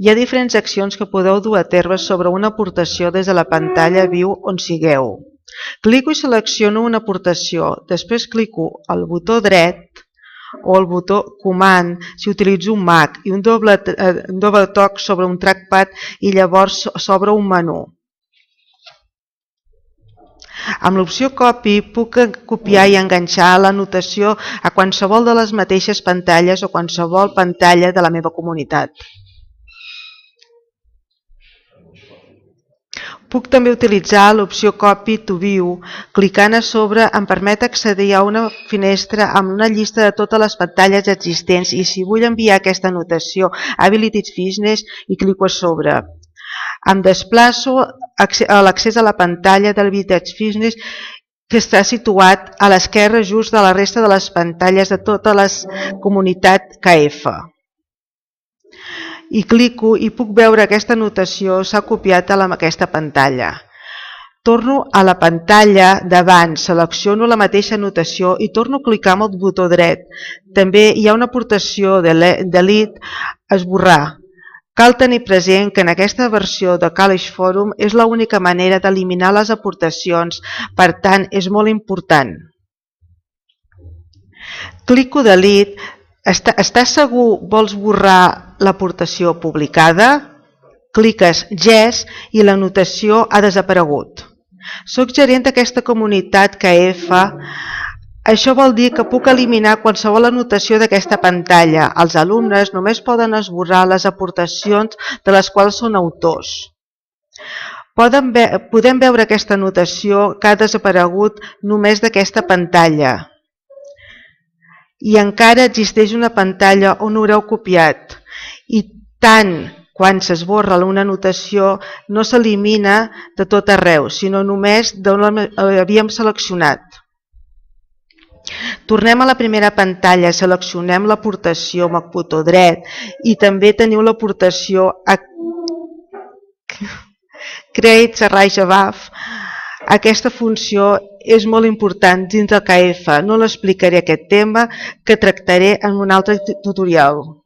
Hi ha diferents accions que podeu dur a terme sobre una aportació des de la pantalla Viu on sigueu. Clico i selecciono una aportació, després clico el botó dret o el botó Comand si utilitzo un Mac i un doble toc sobre un trackpad i llavors s'obre un menú. Amb l'opció Copy puc copiar i enganxar l'anotació a qualsevol de les mateixes pantalles o qualsevol pantalla de la meva comunitat. Puc també utilitzar l'opció Copy to View. Clicant a sobre em permet accedir a una finestra amb una llista de totes les pantalles existents i si vull enviar aquesta anotació a Ability Fitness i clico a sobre. Em desplaço a l'accés a la pantalla del Ability Fitness que està situat a l'esquerra just de la resta de les pantalles de tota la comunitat KF. I clico i puc veure aquesta anotació s'ha copiat a aquesta pantalla. Torno a la pantalla d'abans, selecciono la mateixa anotació i torno a clicar amb el botó dret. També hi ha una aportació Delete, esborrar. Cal tenir present que en aquesta versió de College Forum és l'única manera d'eliminar les aportacions, per tant és molt important. Clico Delete. Estàs segur vols borrar l'aportació publicada? Cliques Yes i l'anotació ha desaparegut. Soc gerent d'aquesta comunitat KF. Això vol dir que puc eliminar qualsevol anotació d'aquesta pantalla. Els alumnes només poden esborrar les aportacions de les quals són autors. Podem veure aquesta anotació que ha desaparegut només d'aquesta pantalla. I encara existeix una pantalla on ho haureu copiat. I tant quan s'esborra una anotació no s'elimina de tot arreu, sinó només d'on l'havíem seleccionat. Tornem a la primera pantalla, seleccionem l'aportació amb el botó dret i també teniu l'aportació Create a Rise Above. Aquesta funció és molt important dins del KF. No l'explicaré aquest tema, que tractaré en un altre tutorial.